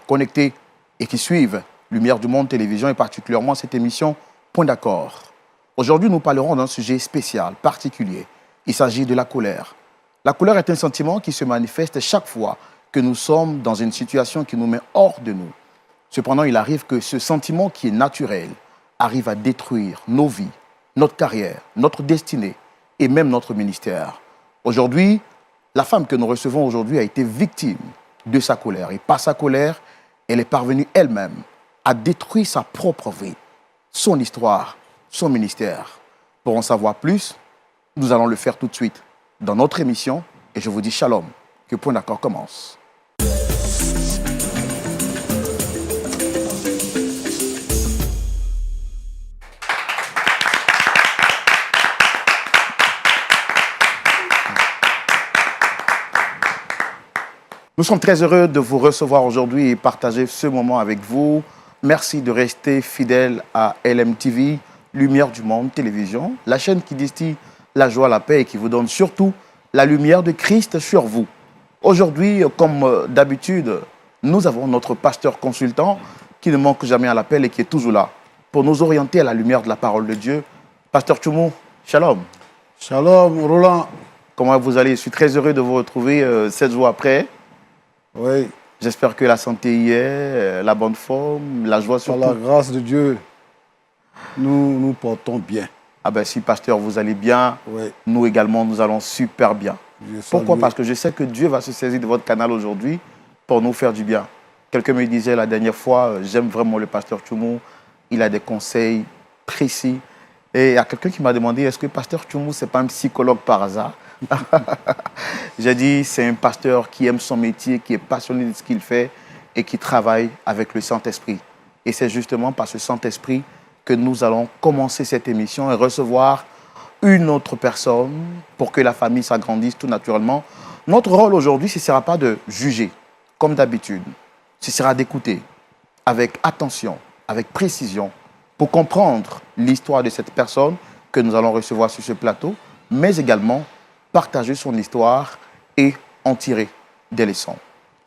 connectés et qui suivent Lumière du Monde Télévision et particulièrement cette émission Point d'accord. Aujourd'hui, nous parlerons d'un sujet spécial, particulier. Il s'agit de la colère. La colère est un sentiment qui se manifeste chaque fois que nous sommes dans une situation qui nous met hors de nous. Cependant, il arrive que ce sentiment qui est naturel arrive à détruire nos vies, notre carrière, notre destinée et même notre ministère. Aujourd'hui, la femme que nous recevons aujourd'hui a été victime de sa colère. Et par sa colère, elle est parvenue elle-même à détruire sa propre vie, son histoire, son ministère. Pour en savoir plus, nous allons le faire tout de suite dans notre émission. Et je vous dis shalom, que Point d'accord commence. Nous sommes très heureux de vous recevoir aujourd'hui et partager ce moment avec vous. Merci de rester fidèle à LMTV, Lumière du Monde Télévision, la chaîne qui distille la joie, la paix et qui vous donne surtout la lumière de Christ sur vous. Aujourd'hui, comme d'habitude, nous avons notre pasteur consultant qui ne manque jamais à l'appel et qui est toujours là pour nous orienter à la lumière de la parole de Dieu. Pasteur Tchoumou, shalom. Shalom, Roland. Comment vous allez? Je suis très heureux de vous retrouver 7 jours après. Oui. J'espère que la santé y est, la bonne forme, la joie surtout. Par la grâce de Dieu, nous nous portons bien. Ah ben si, pasteur, vous allez bien, oui. Nous également, nous allons super bien. Pourquoi? Parce que je sais que Dieu va se saisir de votre canal aujourd'hui pour nous faire du bien. Quelqu'un me disait la dernière fois, j'aime vraiment le pasteur Tchoumou, il a des conseils précis. Et il y a quelqu'un qui m'a demandé, est-ce que pasteur Tchoumou, ce n'est pas un psychologue par hasard? J'ai dit, c'est un pasteur qui aime son métier, qui est passionné de ce qu'il fait et qui travaille avec le Saint-Esprit. Et c'est justement par ce Saint-Esprit que nous allons commencer cette émission et recevoir une autre personne pour que la famille s'agrandisse tout naturellement. Notre rôle aujourd'hui, ce ne sera pas de juger, comme d'habitude. Ce sera d'écouter avec attention, avec précision, pour comprendre l'histoire de cette personne que nous allons recevoir sur ce plateau, mais également partager son histoire et en tirer des leçons.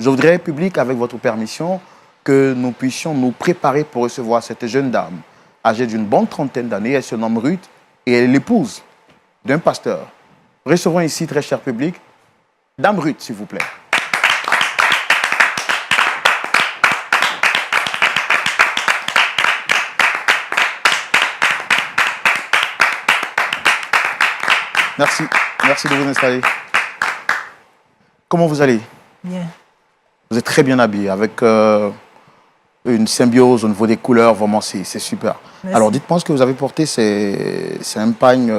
Je voudrais, public, avec votre permission, que nous puissions nous préparer pour recevoir cette jeune dame, âgée d'une bonne trentaine d'années. Elle se nomme Ruth et elle est l'épouse d'un pasteur. Recevons ici, très cher public, Dame Ruth, s'il vous plaît. Merci. Merci de vous installer. Comment vous allez? Bien. Vous êtes très bien habillé, avec une symbiose au niveau des couleurs, vraiment, c'est super. Merci. Alors, dites-moi ce que vous avez porté, c'est un pagne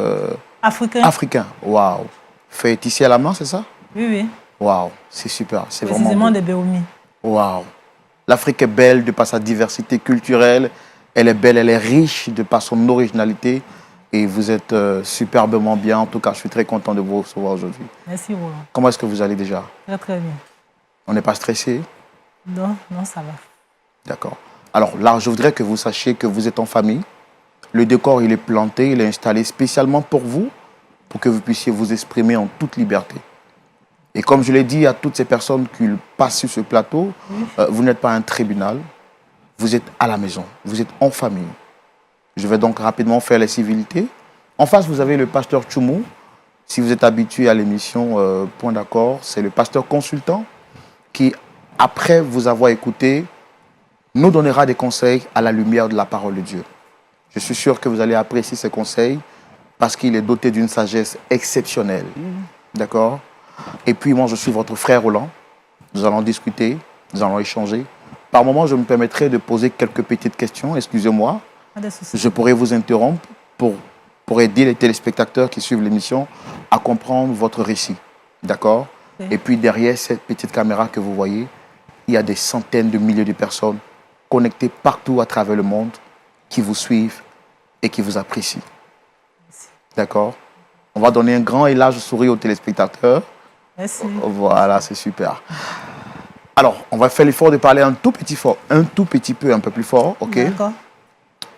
africain. Waouh. Fait ici à la main, c'est ça? Oui, oui. Waouh, c'est super. C'est vraiment précisément des Béoumi. Waouh. L'Afrique est belle de par sa diversité culturelle. Elle est belle, elle est riche de par son originalité. Et vous êtes superbement bien. En tout cas, je suis très content de vous recevoir aujourd'hui. Merci, Roland. Comment est-ce que vous allez déjà? Très, très bien. On n'est pas stressé? Non, non, ça va. D'accord. Alors là, je voudrais que vous sachiez que vous êtes en famille. Le décor, il est planté, il est installé spécialement pour vous, pour que vous puissiez vous exprimer en toute liberté. Et comme je l'ai dit à toutes ces personnes qui passent sur ce plateau, oui. Vous n'êtes pas un tribunal, vous êtes à la maison, vous êtes en famille. Je vais donc rapidement faire les civilités. En face, vous avez le pasteur Tchoumou. Si vous êtes habitué à l'émission Point d'accord, c'est le pasteur consultant qui, après vous avoir écouté, nous donnera des conseils à la lumière de la parole de Dieu. Je suis sûr que vous allez apprécier ces conseils parce qu'il est doté d'une sagesse exceptionnelle. D'accord? Et puis moi, je suis votre frère Roland. Nous allons discuter, nous allons échanger. Par moments, je me permettrai de poser quelques petites questions, excusez-moi. Je pourrais vous interrompre pour aider les téléspectateurs qui suivent l'émission à comprendre votre récit. D'accord? Oui. Et puis derrière cette petite caméra que vous voyez, il y a des centaines de milliers de personnes connectées partout à travers le monde qui vous suivent et qui vous apprécient. D'accord? On va donner un grand et large sourire aux téléspectateurs. Merci. Voilà, c'est super. Alors, on va faire l'effort de parler un tout petit peu, un peu plus fort, ok? D'accord.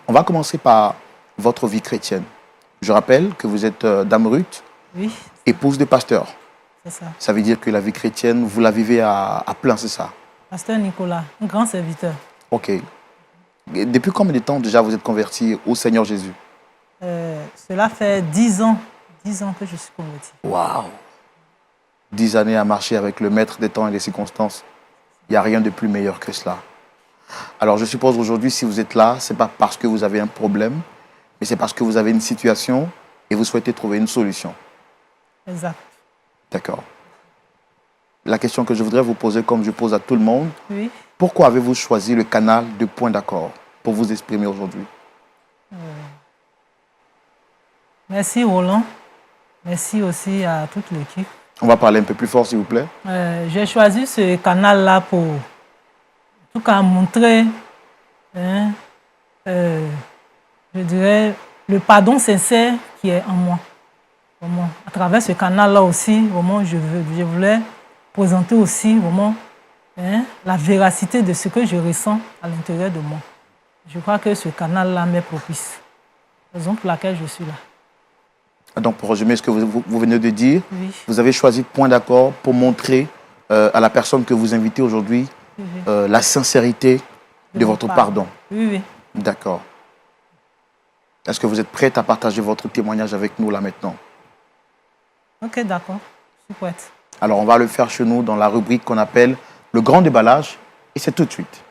On va commencer par votre vie chrétienne. Je rappelle que vous êtes Dame Ruth, oui. Épouse de pasteur. C'est ça. Ça veut dire que la vie chrétienne, vous la vivez à plein, c'est ça? Pasteur Nicolas, un grand serviteur. Ok. Et depuis combien de temps déjà vous êtes converti au Seigneur Jésus? Cela fait 10 ans. 10 ans que je suis converti. Waouh! 10 années à marcher avec le maître des temps et des circonstances. Il n'y a rien de plus meilleur que cela. Alors je suppose aujourd'hui, si vous êtes là, ce n'est pas parce que vous avez un problème, mais c'est parce que vous avez une situation et vous souhaitez trouver une solution. Exact. D'accord. La question que je voudrais vous poser, comme je pose à tout le monde, Oui. pourquoi avez-vous choisi le canal de Point d'accord pour vous exprimer aujourd'hui? Merci Roland. Merci aussi à toute l'équipe. On va parler un peu plus fort, s'il vous plaît. J'ai choisi ce canal-là pour, en tout cas, montrer, hein, je dirais, le pardon sincère qui est en moi. Vraiment, à travers ce canal-là aussi, vraiment, je voulais présenter aussi vraiment, hein, la véracité de ce que je ressens à l'intérieur de moi. Je crois que ce canal-là m'est propice. Raison pour laquelle je suis là. Donc, pour résumer ce que vous venez de dire, Oui. vous avez choisi Point d'accord pour montrer à la personne que vous invitez aujourd'hui la sincérité de votre pardon. Oui, oui. D'accord. Est-ce que vous êtes prête à partager votre témoignage avec nous là maintenant? Ok, d'accord. Je suis prête. Alors, on va le faire chez nous dans la rubrique qu'on appelle le grand déballage et c'est tout de suite.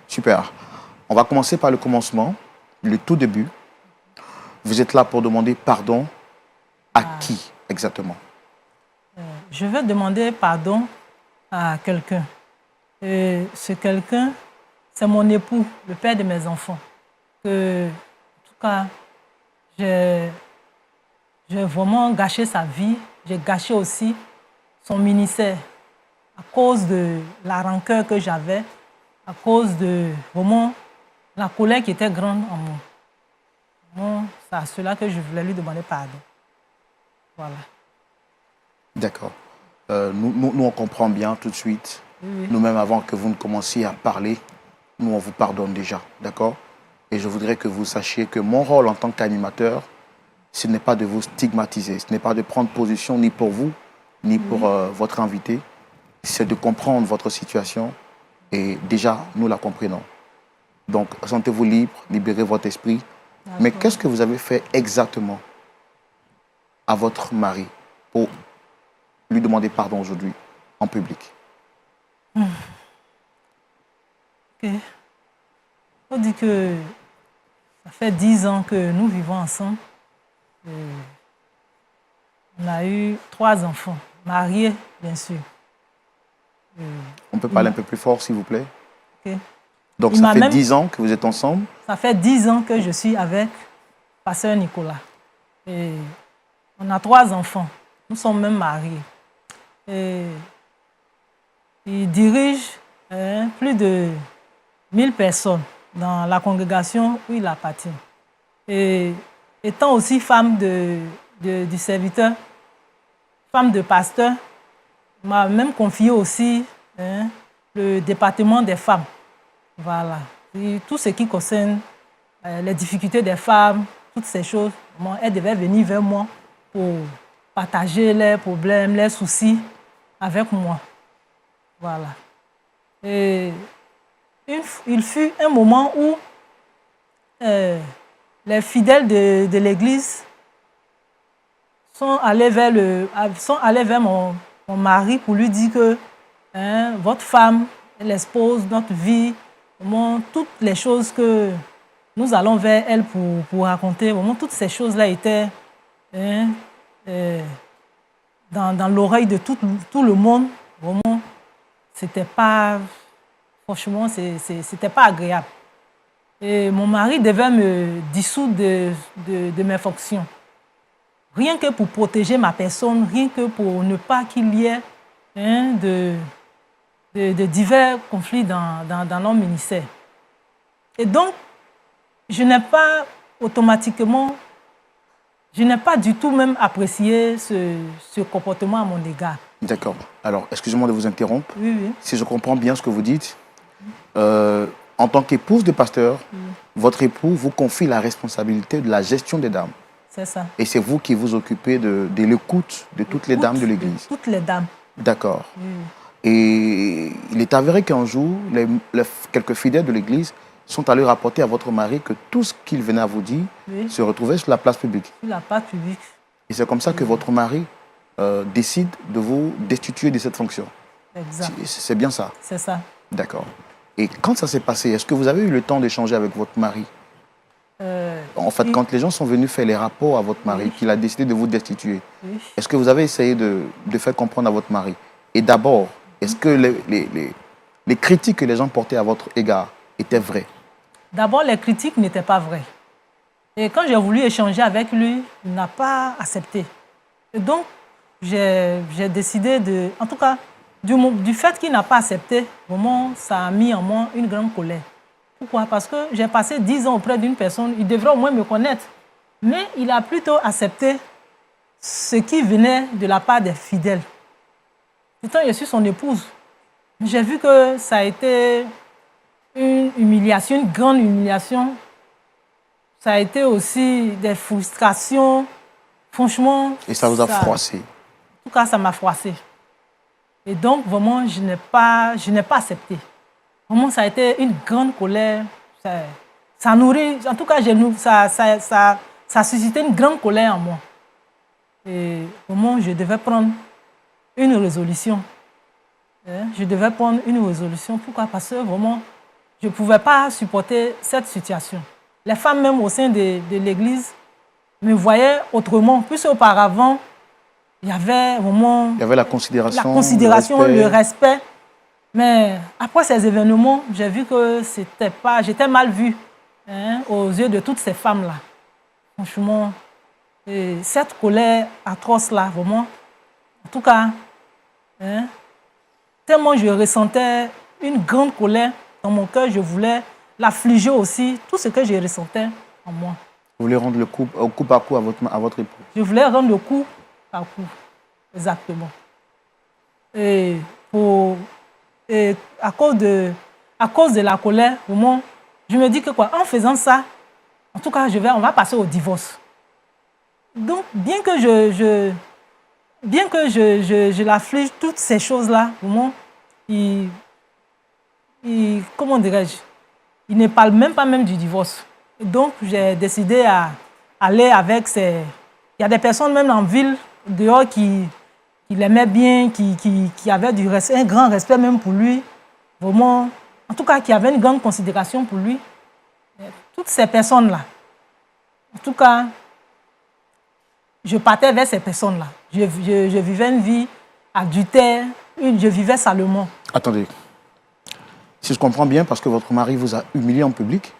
Super. On va commencer par le commencement, le tout début. Vous êtes là pour demander pardon à qui exactement? Je veux demander pardon à quelqu'un. Et ce quelqu'un, c'est mon époux, le père de mes enfants. Que, en tout cas, j'ai vraiment gâché sa vie. J'ai gâché aussi son ministère à cause de la rancœur que j'avais, à cause de vraiment la colère qui était grande en moi. Bon, c'est à cela que je voulais lui demander pardon. Voilà. D'accord. Nous, on comprend bien tout de suite. Oui. Nous-mêmes, avant que vous ne commenciez à parler, nous, on vous pardonne déjà. D'accord? Et je voudrais que vous sachiez que mon rôle en tant qu'animateur, ce n'est pas de vous stigmatiser, ce n'est pas de prendre position ni pour vous, ni pour votre invité. C'est de comprendre votre situation et déjà, nous la comprenons. Donc, sentez-vous libre, libérez votre esprit. Mais qu'est-ce que vous avez fait exactement à votre mari pour lui demander pardon aujourd'hui en public? Ok. On dit que ça fait 10 ans que nous vivons ensemble. On a eu 3 enfants, mariés, bien sûr. On peut parler un peu plus fort, s'il vous plaît? Ok. Donc, ça fait 10 ans que vous êtes ensemble? Ça fait 10 ans que je suis avec Pasteur Nicolas. Et on a 3 enfants. Nous sommes même mariés. Et il dirige plus de 1000 personnes dans la congrégation où il appartient. Et étant aussi femme du serviteur, femme de pasteur, m'a même confié aussi le département des femmes. Voilà. Et tout ce qui concerne les difficultés des femmes, toutes ces choses, elle devait venir vers moi pour partager les problèmes, les soucis avec moi. Voilà. Et il fut un moment où les fidèles de l'Église sont allés vers mon mari pour lui dire que votre femme, elle expose notre vie, vraiment, toutes les choses que nous allons vers elle pour raconter, vraiment, toutes ces choses-là étaient dans l'oreille de tout le monde. Vraiment, c'était pas, franchement, c'était pas agréable. Et mon mari devait me dissoudre de mes fonctions. Rien que pour protéger ma personne, rien que pour ne pas qu'il y ait de divers conflits dans notre ministère. Et donc, je n'ai pas automatiquement, je n'ai pas du tout même apprécié ce comportement à mon égard. D'accord. Alors, excusez-moi de vous interrompre. Oui, oui. Si je comprends bien ce que vous dites, en tant qu'épouse de pasteur, votre époux vous confie la responsabilité de la gestion des dames. C'est ça. Et c'est vous qui vous occupez de l'écoute de toutes les dames de l'église. Toutes les dames. D'accord. Oui. Et il est avéré qu'un jour, quelques fidèles de l'église sont allés rapporter à votre mari que tout ce qu'il venait à vous dire Oui. se retrouvait sur la place publique. Sur la place publique. Et c'est comme ça que votre mari décide de vous destituer de cette fonction. Exact. C'est bien ça? C'est ça. D'accord. Et quand ça s'est passé, est-ce que vous avez eu le temps d'échanger avec votre mari? En fait, quand les gens sont venus faire les rapports à votre mari, qu'il a décidé de vous destituer, Oui. est-ce que vous avez essayé de faire comprendre à votre mari? Et d'abord, est-ce que les critiques que les gens portaient à votre égard étaient vraies? D'abord, les critiques n'étaient pas vraies. Et quand j'ai voulu échanger avec lui, il n'a pas accepté. Et donc, j'ai décidé de... En tout cas, du fait qu'il n'a pas accepté, vraiment, ça a mis en moi une grande colère. Pourquoi? Parce que j'ai passé 10 ans auprès d'une personne, il devrait au moins me connaître. Mais il a plutôt accepté ce qui venait de la part des fidèles. Pourtant, je suis son épouse. J'ai vu que ça a été une humiliation, une grande humiliation. Ça a été aussi des frustrations. Franchement... Et ça vous a froissé? En tout cas, ça m'a froissé. Et donc, vraiment, je n'ai pas accepté. Vraiment, ça a été une grande colère. Ça nourrit... En tout cas, ça a suscité une grande colère en moi. Et vraiment, je devais prendre une résolution. Je devais prendre une résolution. Pourquoi? Parce que vraiment, je ne pouvais pas supporter cette situation. Les femmes, même au sein de l'église, me voyaient autrement. Plus auparavant, il y avait vraiment... Il y avait la considération, le respect. Mais après ces événements, j'ai vu que j'étais mal vue aux yeux de toutes ces femmes-là. Franchement, et cette colère atroce-là, vraiment, en tout cas, tellement je ressentais une grande colère dans mon cœur, je voulais l'affliger aussi, tout ce que je ressentais en moi. Vous voulez rendre le coup par coup à votre époux? Je voulais rendre le coup par coup, exactement. Et à cause de la colère, vraiment, je me dis que quoi, en faisant ça, en tout cas, on va passer au divorce. Donc, bien que je l'afflige, toutes ces choses-là, vraiment, comment dirais-je, il ne parle même pas du divorce. Et donc, j'ai décidé à aller avec Il y a des personnes même en ville, dehors, qui l'aimaient bien, qui avaient un grand respect même pour lui. Vraiment, en tout cas, qui avaient une grande considération pour lui. Toutes ces personnes-là, en tout cas, je partais vers ces personnes-là. Je vivais une vie adultère, je vivais salement. Attendez. Si je comprends bien, parce que votre mari vous a humilié en public,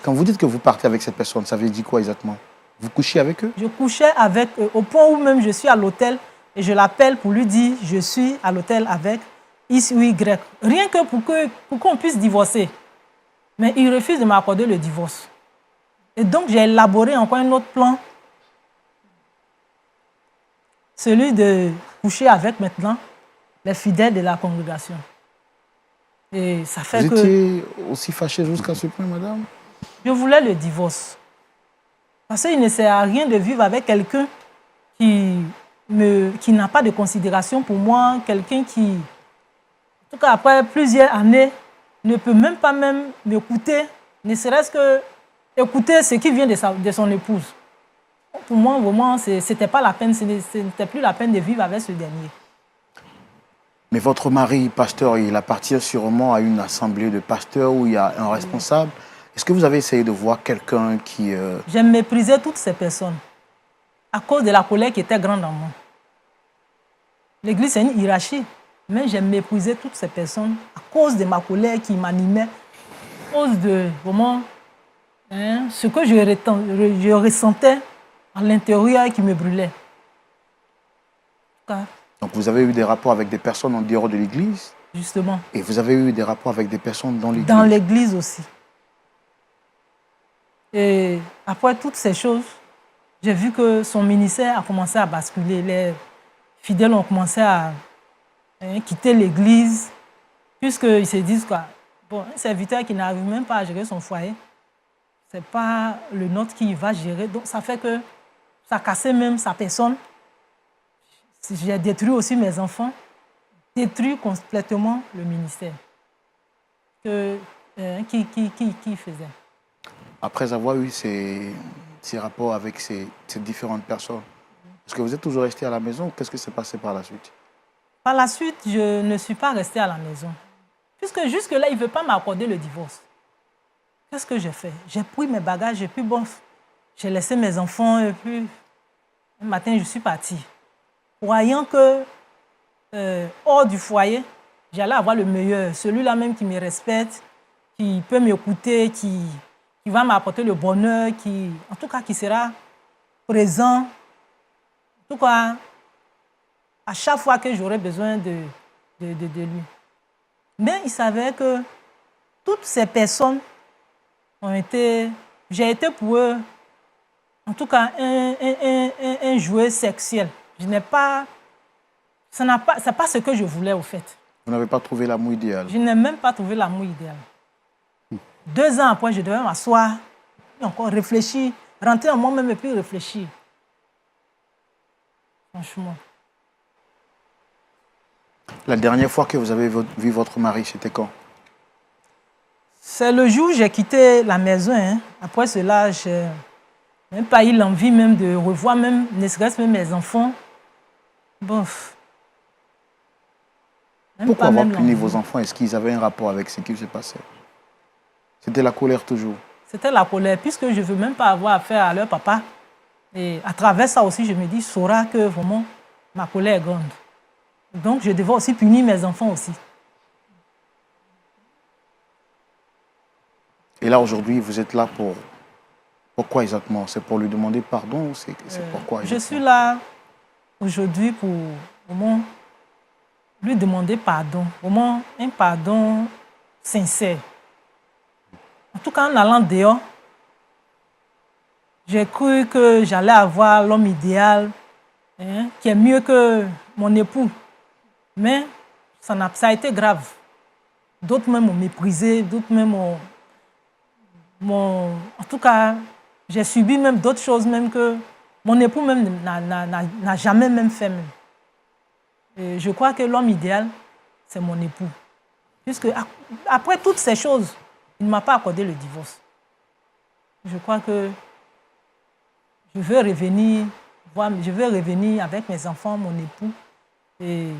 quand vous dites que vous partez avec cette personne, ça veut dire quoi exactement? Vous couchez avec eux? Je couchais avec eux, au point où même je suis à l'hôtel et je l'appelle pour lui dire je suis à l'hôtel avec X ou Y. Rien que pour qu'on puisse divorcer. Mais il refuse de m'accorder le divorce. Et donc j'ai élaboré encore un autre plan. Celui de coucher avec maintenant les fidèles de la congrégation. Et ça fait Vous étiez aussi fâché jusqu'à ce point, madame? Je voulais le divorce. Parce qu'il ne sert à rien de vivre avec quelqu'un qui n'a pas de considération pour moi, quelqu'un qui, en tout cas après plusieurs années, ne peut même pas m'écouter, ne serait-ce que écouter ce qui vient de son épouse. Pour moi, vraiment, c'était pas la peine, ce n'était plus la peine de vivre avec ce dernier. Mais votre mari, pasteur, il appartient sûrement à une assemblée de pasteurs où il y a un responsable. Est-ce que vous avez essayé de voir quelqu'un qui... J'ai méprisé toutes ces personnes à cause de la colère qui était grande en moi. L'église, c'est une hiérarchie, mais j'ai méprisé toutes ces personnes à cause de ma colère qui m'animait, à cause de vraiment ce que je ressentais à l'intérieur qui me brûlait. Donc vous avez eu des rapports avec des personnes en dehors de l'église? Justement. Et vous avez eu des rapports avec des personnes dans l'église? Dans l'église aussi. Et après toutes ces choses, j'ai vu que son ministère a commencé à basculer. Les fidèles ont commencé à quitter l'église, puisqu'ils se disent quoi. Bon, un serviteur qui n'arrive même pas à gérer son foyer, c'est pas le nôtre qui va gérer. Donc, ça fait que ça a cassé même sa personne. J'ai détruit aussi mes enfants, détruit complètement le ministère qui faisait. Après avoir eu ces rapports avec ces différentes personnes, est-ce que vous êtes toujours resté à la maison ou qu'est-ce qui s'est passé par la suite? Par la suite, je ne suis pas restée à la maison. Puisque jusque-là, il ne veut pas m'accorder le divorce. Qu'est-ce que j'ai fait? J'ai pris mes bagages et puis bon, j'ai laissé mes enfants et puis un matin, je suis partie. Croyant que hors du foyer, j'allais avoir le meilleur. Celui-là même qui me respecte, qui peut m'écouter, qui va m'apporter le bonheur, en tout cas qui sera présent. En tout cas, à chaque fois que j'aurai besoin de lui. Mais il savait que toutes ces personnes j'ai été pour eux, en tout cas, un jouet sexuel. C'est pas ce que je voulais, au fait. Vous n'avez pas trouvé l'amour idéal? Je n'ai même pas trouvé l'amour idéal. 2 ans après, je devais m'asseoir, encore réfléchir, rentrer en moi-même et puis réfléchir. Franchement. La dernière fois que vous avez vu votre mari, c'était quand? C'est le jour où j'ai quitté la maison. Hein. Après cela, je n'ai même pas eu l'envie même de revoir, même, ne serait-ce même mes enfants. Bon. Pourquoi avoir puni vos enfants? Est-ce qu'ils avaient un rapport avec ce qui se passait? C'était la colère toujours? C'était la colère, puisque je ne veux même pas avoir affaire à leur papa. Et à travers ça aussi, je me dis, saura que vraiment, ma colère est grande. Donc, je devais aussi punir mes enfants aussi. Et là, aujourd'hui, vous êtes là pour... Pourquoi exactement? C'est pour lui demander pardon ou c'est pourquoi exactement? Je suis là aujourd'hui pour vraiment lui demander pardon. Vraiment un pardon sincère. En tout cas, en allant dehors, j'ai cru que j'allais avoir l'homme idéal, hein, qui est mieux que mon époux. Mais ça a été grave. D'autres même m'ont méprisé, d'autres même m'ont... En tout cas, j'ai subi même d'autres choses même que mon époux même n'a jamais même fait. Même. Et je crois que l'homme idéal, c'est mon époux. Puisque après toutes ces choses, il ne m'a pas accordé le divorce. Je crois que je veux revenir avec mes enfants, mon époux, et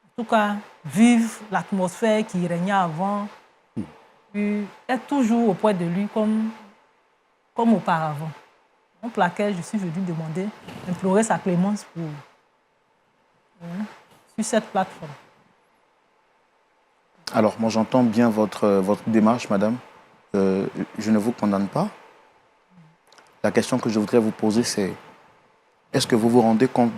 en tout cas vivre l'atmosphère qui régnait avant, et être toujours auprès de lui comme auparavant. Donc, pour laquelle je suis venue demander, implorer sa clémence sur cette plateforme. Alors, moi, j'entends bien votre démarche, madame. Je ne vous condamne pas. La question que je voudrais vous poser, c'est est-ce que vous vous rendez compte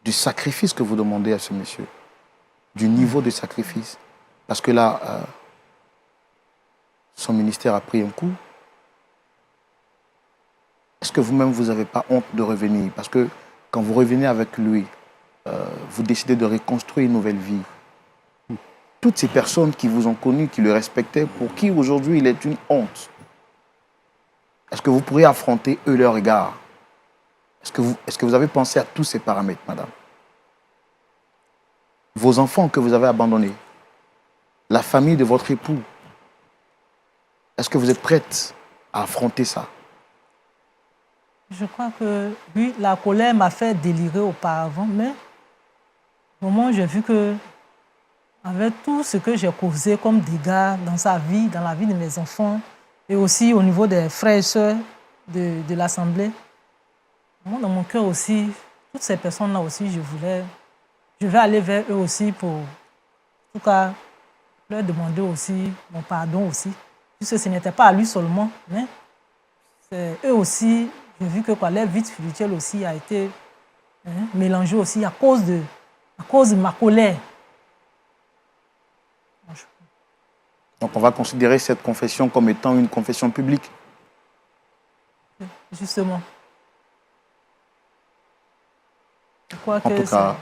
du sacrifice que vous demandez à ce monsieur? Du niveau de sacrifice? Parce que là, son ministère a pris un coup. Est-ce que vous-même, vous n'avez pas honte de revenir? Parce que quand vous revenez avec lui, vous décidez de reconstruire une nouvelle vie. Toutes ces personnes qui vous ont connu, qui le respectaient, pour qui aujourd'hui il est une honte. Est-ce que vous pourriez affronter eux leur regard? Est-ce que vous avez pensé à tous ces paramètres, madame? Vos enfants que vous avez abandonnés, la famille de votre époux, est-ce que vous êtes prête à affronter ça? Je crois que oui, la colère m'a fait délirer auparavant, mais au moment où j'ai vu que, avec tout ce que j'ai causé comme dégâts dans sa vie, dans la vie de mes enfants, et aussi au niveau des frères et sœurs de l'Assemblée, moi, dans mon cœur aussi, toutes ces personnes-là aussi, je vais aller vers eux aussi pour, en tout cas, leur demander aussi mon pardon aussi, puisque ce n'était pas à lui seulement, mais c'est eux aussi. J'ai vu que leur vie spirituelle aussi a été mélangée aussi à cause de ma colère. Donc on va considérer cette confession comme étant une confession publique. Justement. Je crois en tout cas,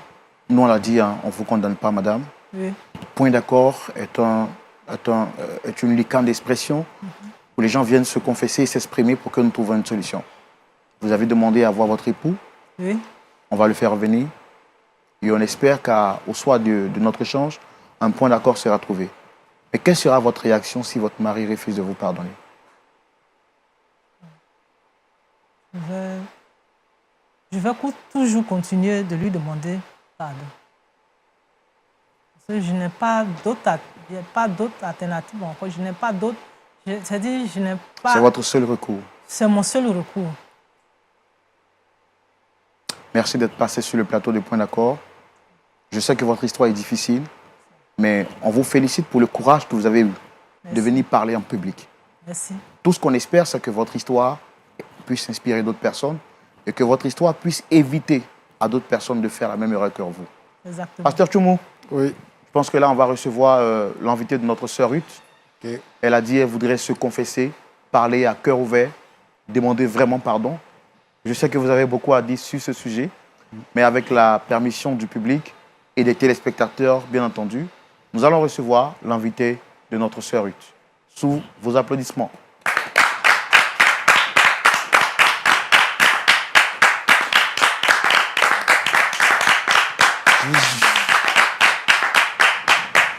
nous on l'a dit, hein, on ne vous condamne pas, madame. Oui. Point d'accord est un est une licane d'expression où les gens viennent se confesser et s'exprimer pour que nous trouvions une solution. Vous avez demandé à voir votre époux. Oui. On va le faire venir. Et on espère qu'au soir de notre échange, un point d'accord sera trouvé. Mais quelle sera votre réaction si votre mari refuse de vous pardonner? Je vais toujours continuer de lui demander pardon. Parce que je n'ai pas d'autre alternative encore. Je n'ai pas d'autre. C'est-à-dire, je n'ai pas. C'est votre seul recours. C'est mon seul recours. Merci d'être passé sur le plateau de Point d'accord. Je sais que votre histoire est difficile, mais on vous félicite pour le courage que vous avez eu de venir parler en public. Merci. Tout ce qu'on espère, c'est que votre histoire puisse inspirer d'autres personnes et que votre histoire puisse éviter à d'autres personnes de faire la même erreur que vous. Exactement. Pasteur Tchoumou, Oui. je pense que là, on va recevoir l'invité de notre sœur Ruth. Okay. Elle a dit qu'elle voudrait se confesser, parler à cœur ouvert, demander vraiment pardon. Je sais que vous avez beaucoup à dire sur ce sujet, mais avec la permission du public et des téléspectateurs, bien entendu, nous allons recevoir l'invité de notre sœur Ruth. Sous vos applaudissements.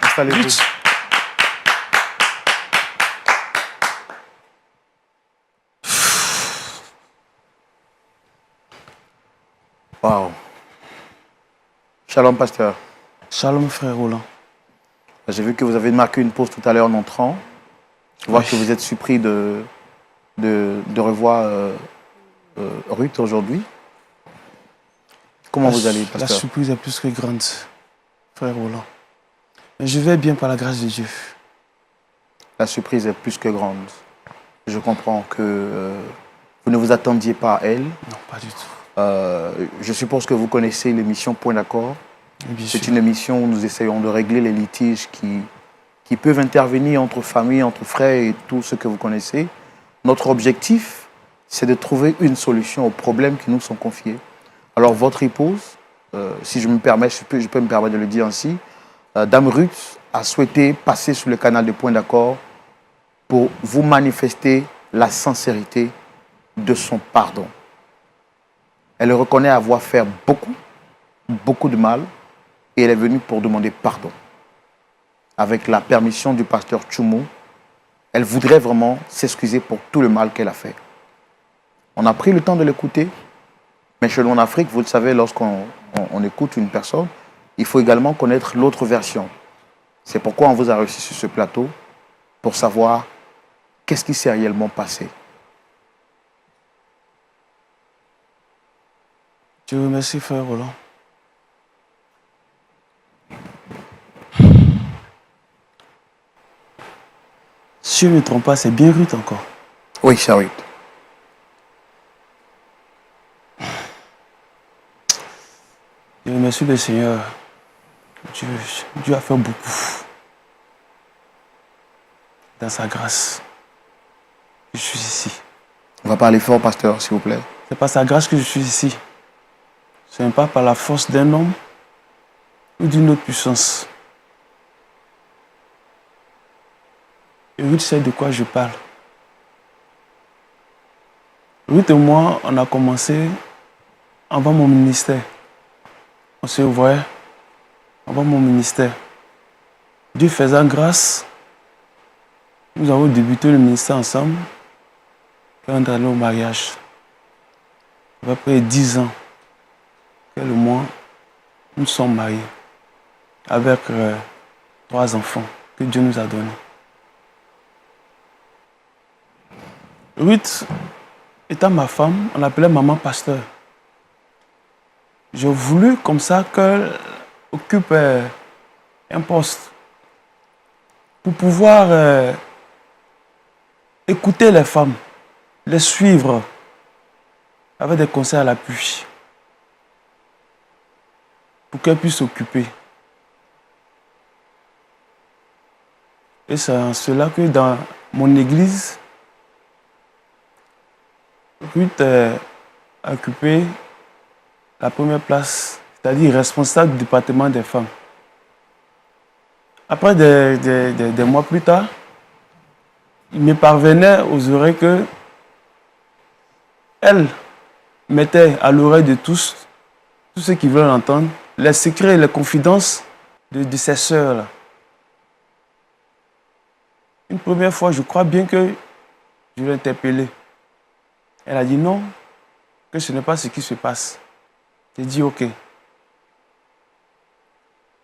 Installez-vous. Wow. Shalom, pasteur. Shalom, frère Roland. J'ai vu que vous avez marqué une pause tout à l'heure en entrant. Je vois que vous êtes surpris de revoir Ruth aujourd'hui. Comment vous allez, pasteur? La surprise est plus que grande, frère Roland. Mais je vais bien par la grâce de Dieu. La surprise est plus que grande. Je comprends que vous ne vous attendiez pas à elle. Non, pas du tout. Je suppose que vous connaissez l'émission Point d'accord. C'est une émission où nous essayons de régler les litiges qui peuvent intervenir entre familles, entre frères et tout ce que vous connaissez. Notre objectif, c'est de trouver une solution aux problèmes qui nous sont confiés. Alors, votre épouse, si je me permets, je peux me permettre de le dire ainsi, Dame Ruth a souhaité passer sur le canal de Point d'accord pour vous manifester la sincérité de son pardon. Elle reconnaît avoir fait beaucoup de mal et elle est venue pour demander pardon. Avec la permission du pasteur Tchoumou, elle voudrait vraiment s'excuser pour tout le mal qu'elle a fait. On a pris le temps de l'écouter, mais chez nous en Afrique, vous le savez, lorsqu'on écoute une personne, il faut également connaître l'autre version. C'est pourquoi on vous a reçu sur ce plateau, pour savoir qu'est-ce qui s'est réellement passé. Je vous remercie, frère Roland. Si je ne me trompe pas, c'est bien Ruth encore. Oui, c'est Ruth. Je remercie le Seigneur. Dieu a fait beaucoup. Dans sa grâce, je suis ici. On va parler fort, pasteur, s'il vous plaît. C'est par sa grâce que je suis ici. Ce n'est pas par la force d'un homme ou d'une autre puissance. Et Ruth sait de quoi je parle. Ruth et moi, on a commencé avant mon ministère. On se voyait avant mon ministère. Dieu faisant grâce, nous avons débuté le ministère ensemble et on est allé au mariage. À peu près 10 ans que le mois, nous sommes mariés avec 3 enfants que Dieu nous a donnés. Ruth, étant ma femme, on l'appelait maman pasteur. J'ai voulu comme ça qu'elle occupe un poste pour pouvoir écouter les femmes, les suivre avec des conseils à l'appui pour qu'elles puissent s'occuper. Et c'est en cela que dans mon église, Ruth a occupé la première place, c'est-à-dire responsable du département des femmes. Après des mois plus tard, il me parvenait aux oreilles que elle mettait à l'oreille de tous ceux qui veulent l'entendre, les secrets et les confidences de ses sœurs. Une première fois, je crois bien que je l'ai interpellée. Elle a dit non, que ce n'est pas ce qui se passe. J'ai dit ok.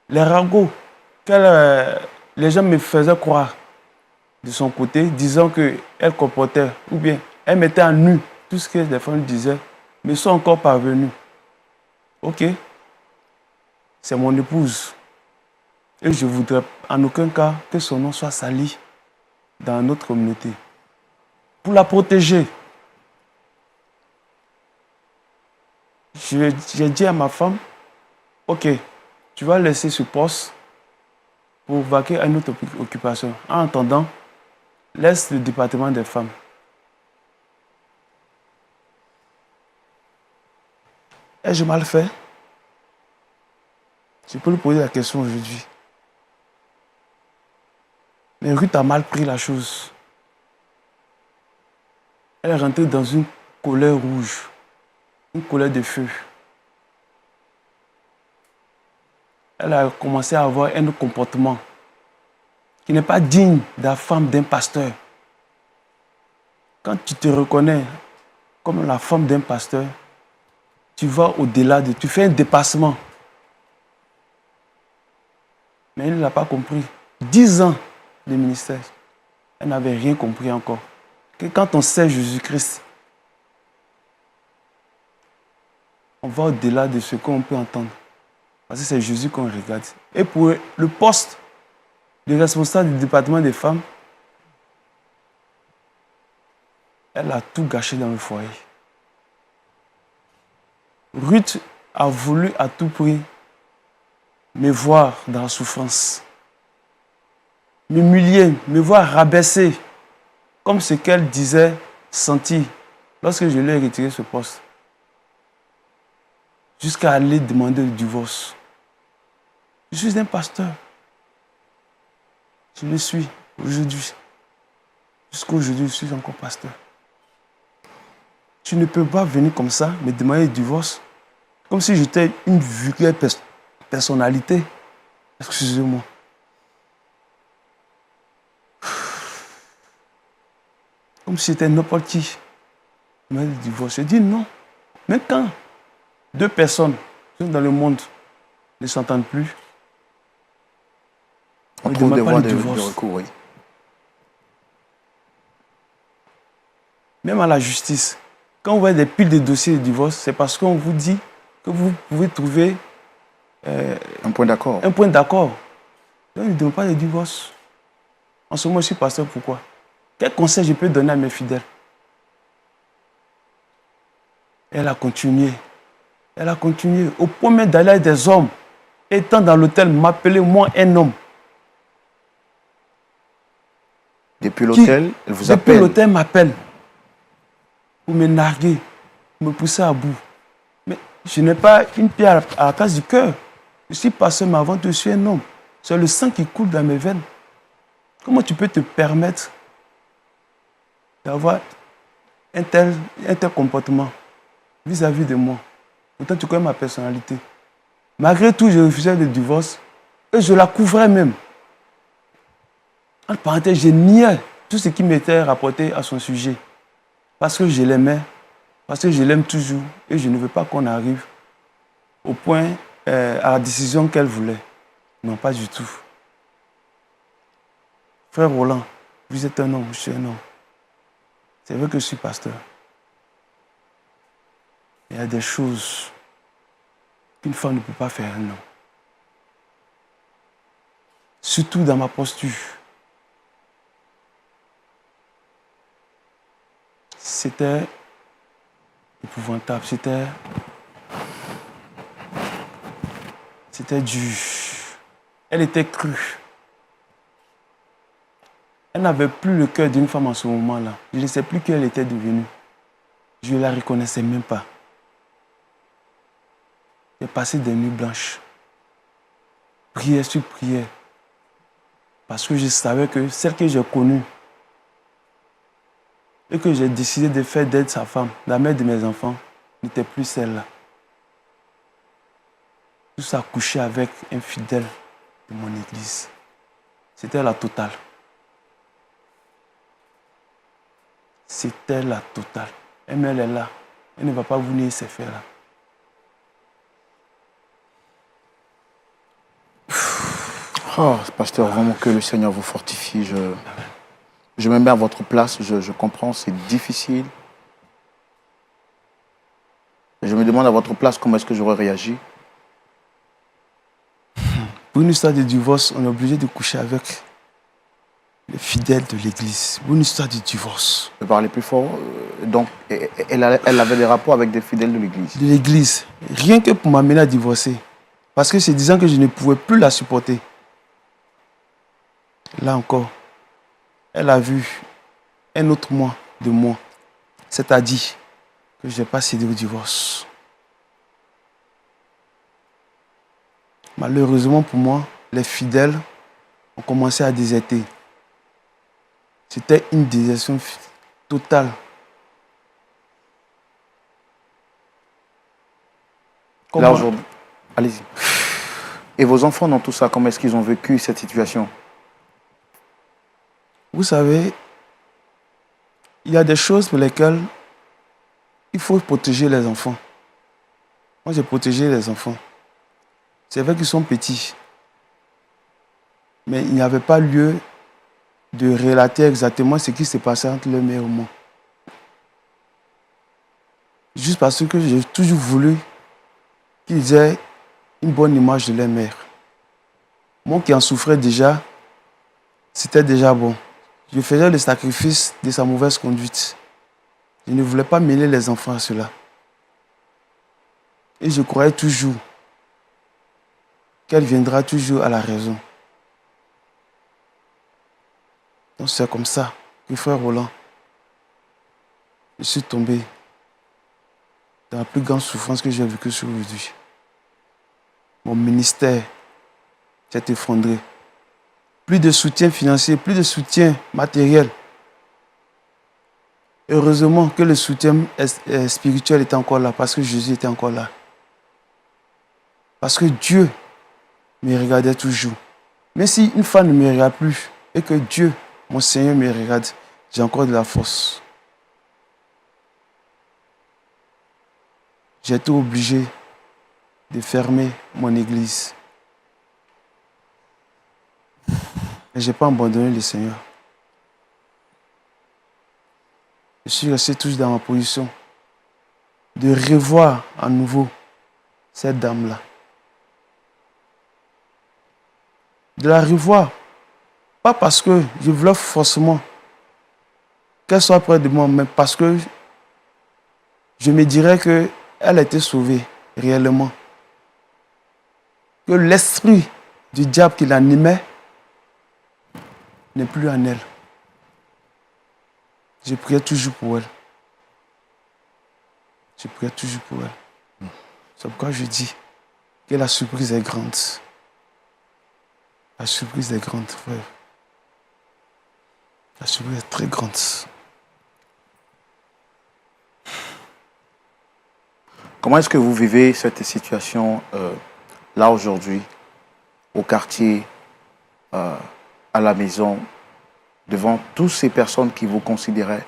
Les ragots que les gens me faisaient croire de son côté, disant qu'elle comportait, ou bien elle mettait en nu tout ce que les femmes disaient, me sont encore parvenus. Ok, c'est mon épouse. Et je ne voudrais en aucun cas que son nom soit sali dans notre communauté. Pour la protéger, j'ai dit à ma femme, ok, tu vas laisser ce poste pour vaquer à une autre occupation. En attendant, laisse le département des femmes. Ai-je mal fait? Je peux lui poser la question aujourd'hui. Mais Ruth a mal pris la chose. Elle est rentrée dans une colère rouge, une colère de feu. Elle a commencé à avoir un comportement qui n'est pas digne de la femme d'un pasteur. Quand tu te reconnais comme la femme d'un pasteur, tu vas au-delà tu fais un dépassement. Mais elle ne l'a pas compris. 10 ans de ministère, elle n'avait rien compris encore. Que quand on sait Jésus-Christ, on va au-delà de ce qu'on peut entendre. Parce que c'est Jésus qu'on regarde. Et pour le poste de responsable du département des femmes, elle a tout gâché dans le foyer. Ruth a voulu à tout prix me voir dans la souffrance, m'humilier, me voir rabaisser, comme ce qu'elle disait sentir lorsque je lui ai retiré ce poste, jusqu'à aller demander le divorce. Je suis un pasteur. Je le suis aujourd'hui. Jusqu'à aujourd'hui, je suis encore pasteur. Tu ne peux pas venir comme ça, me demander le divorce, comme si j'étais une vulgaire personnalité. Excusez-moi. Comme si j'étais n'importe qui. Me demander le divorce. Je dis non. Mais quand 2 personnes sont dans le monde ne s'entendent plus, on trouve des voies de recours, oui. Même à la justice, quand vous voyez des piles de dossiers de divorce, c'est parce qu'on vous dit que vous pouvez trouver un point d'accord. Un point d'accord. Donc, ils ne demandent pas de divorce. En ce moment, je suis pasteur, pourquoi? Quel conseil je peux donner à mes fidèles? Elle a continué. Elle a continué. Au point même d'aller avec des hommes, étant dans l'hôtel, m'appeler moi un homme. Depuis l'hôtel, elle vous appelle? Depuis l'hôtel, m'appelle. Pour me narguer, me pousser à bout. Mais je n'ai pas une pierre à la place du cœur. Je suis pasteur, mais avant tout, je suis un homme. C'est le sang qui coule dans mes veines. Comment tu peux te permettre d'avoir un tel comportement vis-à-vis de moi? Pourtant, tu connais ma personnalité. Malgré tout, je refusais le divorce et je la couvrais même. En parenthèse, je niais tout ce qui m'était rapporté à son sujet. Parce que je l'aimais, parce que je l'aime toujours et je ne veux pas qu'on arrive au point, à la décision qu'elle voulait. Non, pas du tout. Frère Roland, vous êtes un homme, je suis un homme. C'est vrai que je suis pasteur. Il y a des choses qu'une femme ne peut pas faire un homme. Surtout dans ma posture. C'était épouvantable, c'était dur. Elle était crue. Elle n'avait plus le cœur d'une femme en ce moment-là. Je ne sais plus qui elle était devenue. Je ne la reconnaissais même pas. J'ai passé des nuits blanches. Prière sur prière. Parce que je savais que celle que j'ai connue et que j'ai décidé de faire d'être sa femme, la mère de mes enfants, n'était plus celle-là. Tout ça couché avec un fidèle de mon église. C'était la totale. C'était la totale. Elle est là. Elle ne va pas vous nier ces faits-là. Oh, pasteur, vraiment que le Seigneur vous fortifie. Je me mets à votre place, je comprends, c'est difficile. Je me demande à votre place comment est-ce que j'aurais réagi. Pour une histoire de divorce, on est obligé de coucher avec les fidèles de l'église. Pour une histoire de divorce. Je parler plus fort. Donc, elle avait des rapports avec des fidèles de l'église. De l'église. Rien que pour m'amener à divorcer. Parce que c'est disant que je ne pouvais plus la supporter. Là encore, elle a vu un autre moi de moi. C'est-à-dire que je n'ai pas cédé au divorce. Malheureusement pour moi, les fidèles ont commencé à déserter. C'était une désertion totale. Là aujourd'hui, allez-y. Et vos enfants dans tout ça, comment est-ce qu'ils ont vécu cette situation? Vous savez, il y a des choses pour lesquelles il faut protéger les enfants. Moi, j'ai protégé les enfants. C'est vrai qu'ils sont petits. Mais il n'y avait pas lieu de relater exactement ce qui s'est passé entre leur mère et moi. Juste parce que j'ai toujours voulu qu'ils aient une bonne image de leur mère. Moi qui en souffrais déjà, c'était déjà bon. Je faisais le sacrifice de sa mauvaise conduite. Je ne voulais pas mêler les enfants à cela. Et je croyais toujours qu'elle viendra toujours à la raison. Donc c'est comme ça que frère Roland, je suis tombé dans la plus grande souffrance que j'ai vécue aujourd'hui. Mon ministère s'est effondré. Plus de soutien financier, plus de soutien matériel. Heureusement que le soutien spirituel était encore là, parce que Jésus était encore là. Parce que Dieu me regardait toujours. Mais si une femme ne me regarde plus et que Dieu, mon Seigneur, me regarde, j'ai encore de la force. J'ai été obligé de fermer mon église. Mais je n'ai pas abandonné le Seigneur. Je suis resté toujours dans ma position de revoir à nouveau cette dame-là. De la revoir, pas parce que je voulais forcément qu'elle soit près de moi, mais parce que je me dirais qu'elle a été sauvée réellement. Que l'esprit du diable qui l'animait n'est plus en elle. Je priais toujours pour elle. Je priais toujours pour elle. C'est pourquoi je dis que la surprise est grande. La surprise est grande, frère. La surprise est très grande. Comment est-ce que vous vivez cette situation là aujourd'hui, au quartier, à la maison, devant toutes ces personnes qui vous considéraient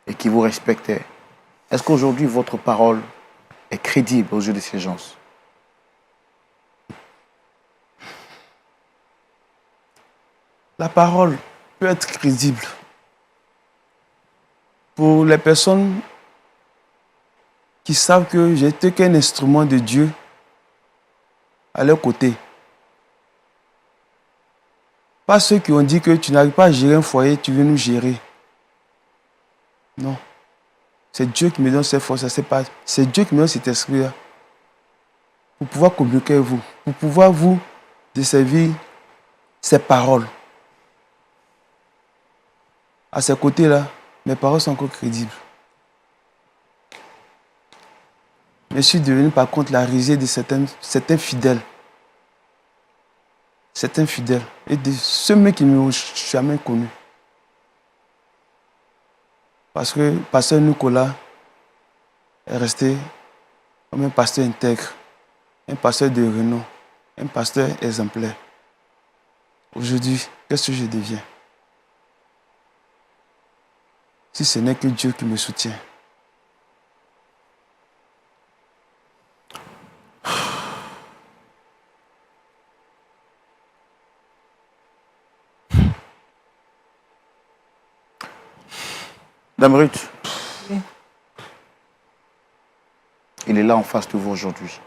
et qui vous respectaient? Est-ce qu'aujourd'hui votre parole est crédible aux yeux de ces gens? La parole peut être crédible pour les personnes qui savent que j'étais qu'un instrument de Dieu à leur côté. Pas ceux qui ont dit que tu n'arrives pas à gérer un foyer, tu veux nous gérer. Non. C'est Dieu qui me donne cette force, c'est Dieu qui me donne cet esprit-là pour pouvoir communiquer avec vous, pour pouvoir vous desservir ces paroles. À ces côtés-là, mes paroles sont encore crédibles. Mais je suis devenu par contre la risée de certains fidèles. c'est un fidèle. Et de ceux même qui ne m'ont jamais connu. Parce que pasteur Nicolas est resté comme un pasteur intègre, un pasteur de renom, un pasteur exemplaire. Aujourd'hui, qu'est-ce que je deviens? Si ce n'est que Dieu qui me soutient. Dame Ruth, Oui. il est là en face de vous aujourd'hui.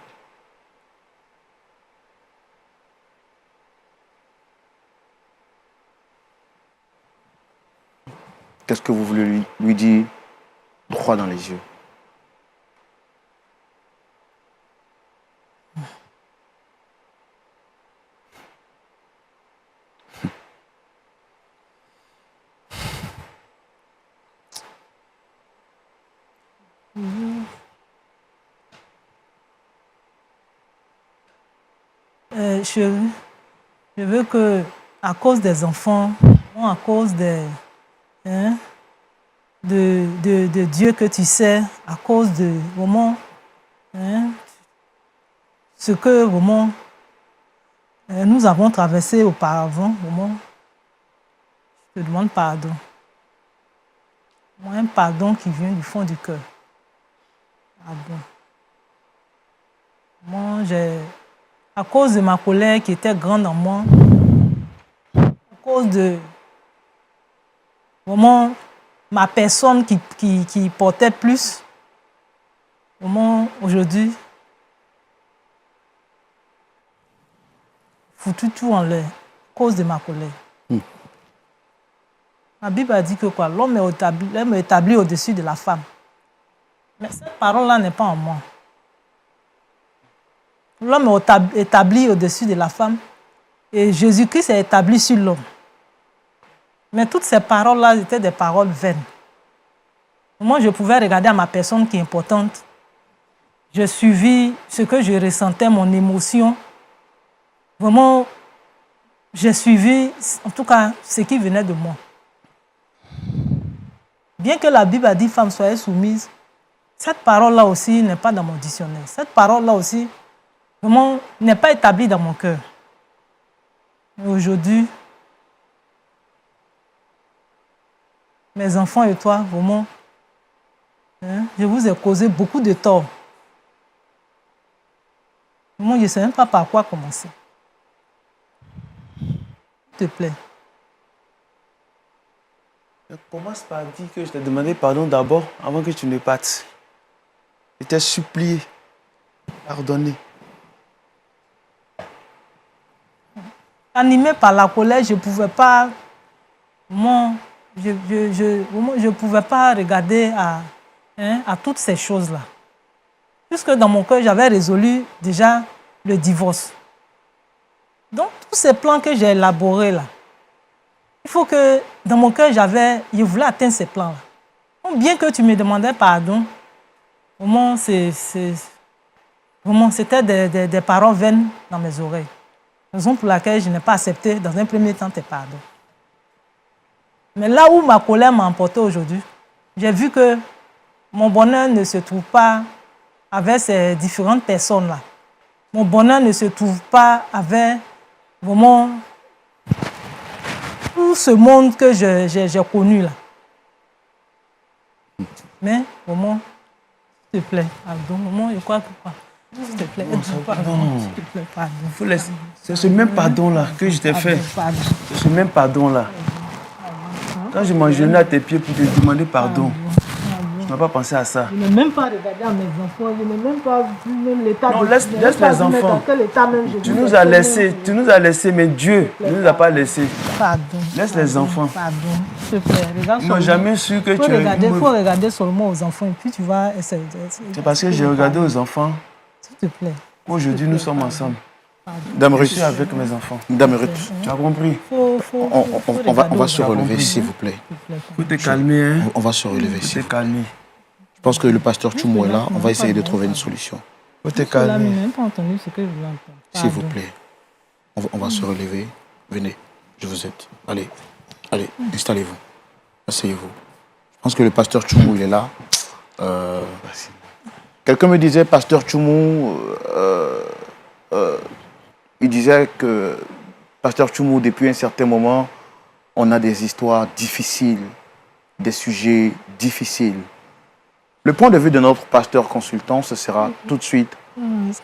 Qu'est-ce que vous voulez lui dire droit dans les yeux? Je veux que, à cause des enfants, ou à cause hein, de Dieu que tu sais, à cause de vraiment, hein, ce que vraiment nous avons traversé auparavant, vraiment, je te demande pardon. Un pardon qui vient du fond du cœur. Pardon. Moi, à cause de ma colère qui était grande en moi, à cause de vraiment ma personne qui portait plus, vraiment aujourd'hui, foutu tout en l'air, à cause de ma colère. La Bible a dit que quoi? L'homme est établi au-dessus de la femme. Mais cette parole-là n'est pas en moi. L'homme est établi au-dessus de la femme et Jésus-Christ est établi sur l'homme. Mais toutes ces paroles-là étaient des paroles vaines. Moi, je pouvais regarder à ma personne qui est importante. Je suivis ce que je ressentais, mon émotion. Vraiment, j'ai suivi, en tout cas, ce qui venait de moi. Bien que la Bible a dit « Femme, soyez soumise », cette parole-là aussi n'est pas dans mon dictionnaire. Cette parole-là aussi, vraiment, n'est pas établie dans mon cœur. Et aujourd'hui, mes enfants et toi, vraiment, hein, je vous ai causé beaucoup de tort. Vraiment, je ne sais même pas par quoi commencer. S'il te plaît. Commence par dire que je t'ai demandé pardon d'abord, avant que tu ne partes. Je t'ai supplié, pardonner. Animé par la colère, je ne pouvais pas, je pouvais pas regarder à toutes ces choses-là. Puisque dans mon cœur, j'avais résolu déjà le divorce. Donc, tous ces plans que j'ai élaborés là, il faut que dans mon cœur, je voulais atteindre ces plans-là. Donc, bien que tu me demandais pardon, vraiment, c'était des paroles vaines dans mes oreilles. Raison pour laquelle je n'ai pas accepté dans un premier temps tes pardons. Mais là où ma colère m'a emporté aujourd'hui, j'ai vu que mon bonheur ne se trouve pas avec ces différentes personnes-là. Mon bonheur ne se trouve pas avec vraiment tout ce monde que j'ai connu là. Mais vraiment, s'il te plaît, pardon, vraiment, je crois que quoi. S'il te plaît, pardon. S'il te plaît, pardon. C'est ce même pardon-là que je t'ai fait. C'est ce même pardon-là. Quand je m'agenouille à tes pieds pour te demander pardon, je n'ai pas pensé à ça. Je n'ai même pas regardé à mes enfants, je n'ai même pas vu même l'état. Non, laisse les enfants. Tu nous as laissés, mais Dieu ne nous a pas laissés. Pardon. Laisse les enfants. Pardon, s'il te plaît, regarde. Ils n'ont jamais su que tu es... Il faut regarder seulement aux enfants et puis tu vas essayer. C'est parce que j'ai regardé aux enfants. S'il te plaît. Aujourd'hui, nous sommes ensemble. Dame Ruth. Je suis avec mes enfants. Dame Ruth. Tu as compris? On va se relever, s'il vous plaît. Il faut te calmer. Hein? On va se relever. Il faut te calmer. Je pense que le pasteur Tchoumo est là. On va essayer de trouver une solution. Il faut te calmer. Je n'ai même pas entendu ce que je voulais entendre. S'il vous plaît. On va se relever. Venez, je vous aide. Allez, allez, installez-vous. Asseyez-vous. Je pense que le pasteur Tchoumou, il est là. Quelqu'un me disait, pasteur Tchoumou, il disait que pasteur Tchoumou, depuis un certain moment, on a des histoires difficiles, des sujets difficiles. Le point de vue de notre pasteur consultant, ce sera tout de suite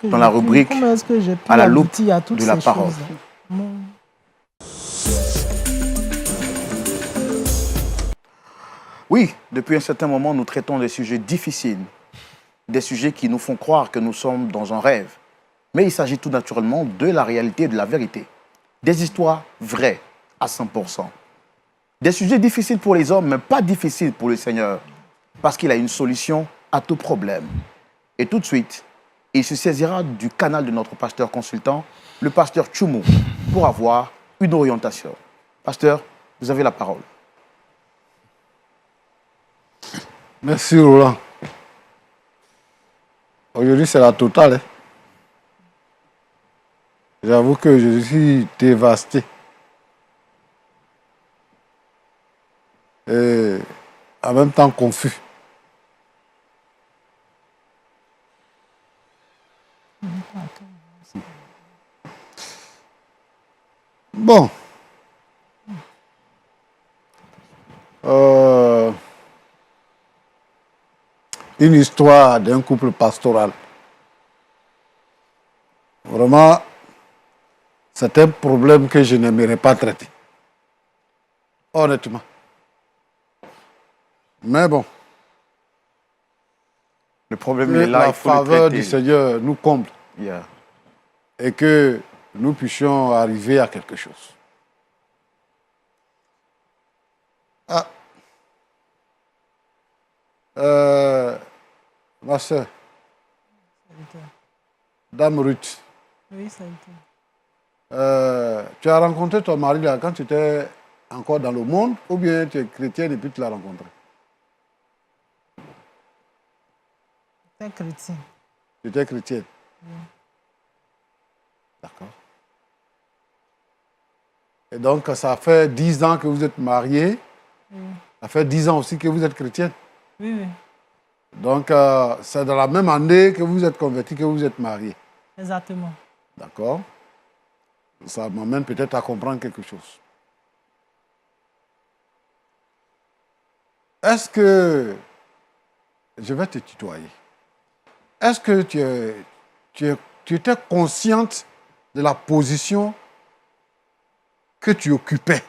dans la rubrique à la loupe de la parole. Oui, depuis un certain moment, nous traitons des sujets difficiles, des sujets qui nous font croire que nous sommes dans un rêve. Mais il s'agit tout naturellement de la réalité et de la vérité. Des histoires vraies à 100%. Des sujets difficiles pour les hommes, mais pas difficiles pour le Seigneur, parce qu'il a une solution à tout problème. Et tout de suite, il se saisira du canal de notre pasteur consultant, le pasteur Tchoumou, pour avoir une orientation. Pasteur, vous avez la parole. Merci Roland. Aujourd'hui, c'est la totale. Hein. J'avoue que je suis dévasté. Et en même temps confus. Bon. Une histoire d'un couple pastoral. Vraiment, c'est un problème que je n'aimerais pas traiter. Honnêtement. Mais bon. Le problème est là, la il faut le faveur traiter. du Seigneur nous comble. Yeah. Et que nous puissions arriver à quelque chose. Ah. Ma soeur, Dame Ruth, Oui, ça a été. tu as rencontré ton mari là quand tu étais encore dans le monde ou bien tu es chrétienne et puis tu l'as rencontré? C'est un chrétien. Tu étais chrétienne? Oui. D'accord. Et donc, ça fait 10 ans que vous êtes mariés. Oui. Ça fait 10 ans aussi que vous êtes chrétienne. Oui, oui. Donc, c'est dans la même année que vous êtes convertis, que vous êtes mariés. Exactement. D'accord. Ça m'amène peut-être à comprendre quelque chose. Est-ce que... Je vais te tutoyer. Est-ce que tu étais consciente de la position que tu occupais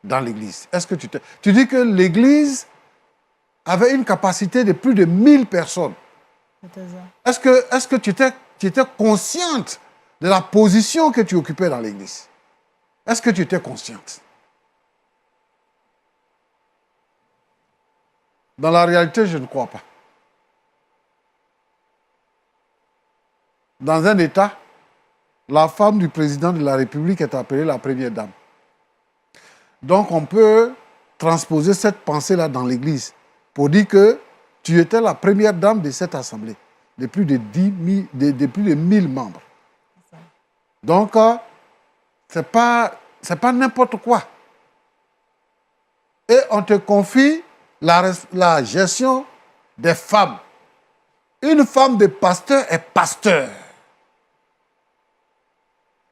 dans l'Église? Est-ce que tu dis que l'Église avait une capacité de plus de 1000 personnes. C'était ça. Est-ce que tu étais consciente de la position que tu occupais dans l'Église? Est-ce que tu étais consciente? Dans la réalité, je ne crois pas. Dans un État, la femme du président de la République est appelée la première dame. Donc, on peut transposer cette pensée-là dans l'Église pour dire que tu étais la première dame de cette assemblée, de plus de 1000 membres. Donc, ce n'est pas n'importe quoi. Et on te confie la gestion des femmes. Une femme de pasteur est pasteur.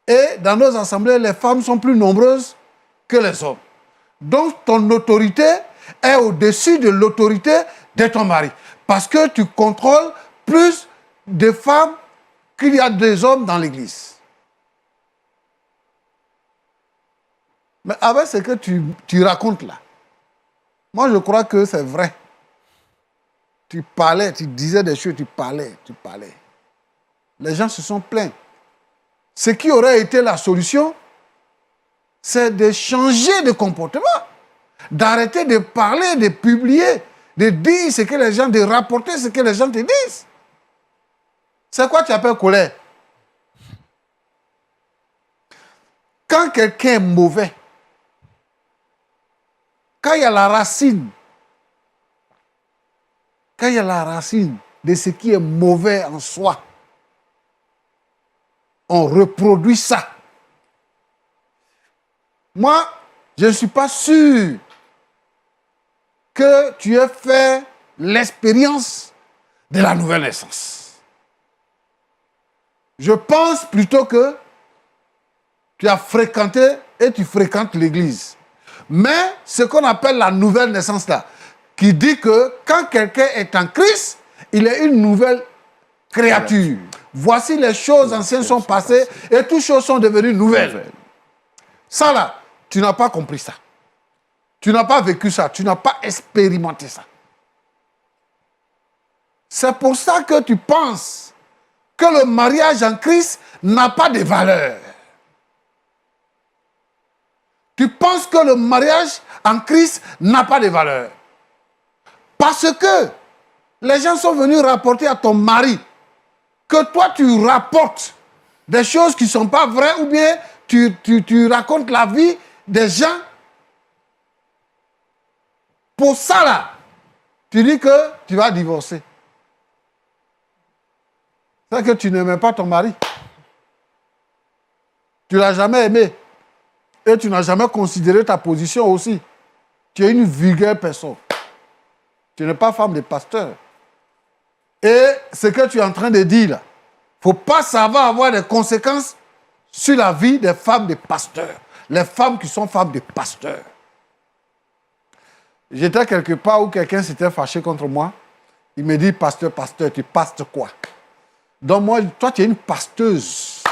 Et dans nos assemblées, les femmes sont plus nombreuses que les hommes. Donc, ton autorité est au-dessus de l'autorité de ton mari. Parce que tu contrôles plus de femmes qu'il y a des hommes dans l'église. Mais avec ce que tu racontes là, moi je crois que c'est vrai. Tu parlais, tu disais des choses, tu parlais. Les gens se sont plaints. Ce qui aurait été la solution, c'est de changer de comportement, d'arrêter de parler, de publier, de dire ce que les gens, de rapporter ce que les gens te disent. C'est quoi tu appelles colère? Quand quelqu'un est mauvais, quand il y a la racine de ce qui est mauvais en soi, on reproduit ça Moi, je ne suis pas sûr que tu aies fait l'expérience de la nouvelle naissance. Je pense plutôt que tu as fréquenté et tu fréquentes l'église. Mais ce qu'on appelle la nouvelle naissance là, qui dit que quand quelqu'un est en Christ, il est une nouvelle créature. Voici les choses anciennes sont passées et toutes choses sont devenues nouvelles. Ça là, tu n'as pas compris ça. Tu n'as pas vécu ça, tu n'as pas expérimenté ça. C'est pour ça que tu penses que le mariage en Christ n'a pas de valeur. Tu penses que le mariage en Christ n'a pas de valeur. Parce que les gens sont venus rapporter à ton mari que toi tu rapportes des choses qui ne sont pas vraies ou bien tu racontes la vie des gens. Pour ça là, tu dis que tu vas divorcer. C'est que tu n'aimais pas ton mari. Tu ne l'as jamais aimé. Et tu n'as jamais considéré ta position aussi. Tu es une vulgaire personne. Tu n'es pas femme de pasteur. Et ce que tu es en train de dire là, il ne faut pas savoir avoir des conséquences sur la vie des femmes de pasteurs. Les femmes qui sont femmes de pasteurs. J'étais quelque part où quelqu'un s'était fâché contre moi. Il me dit, pasteur, tu pastes quoi? Donc moi, toi, tu es une pasteuse.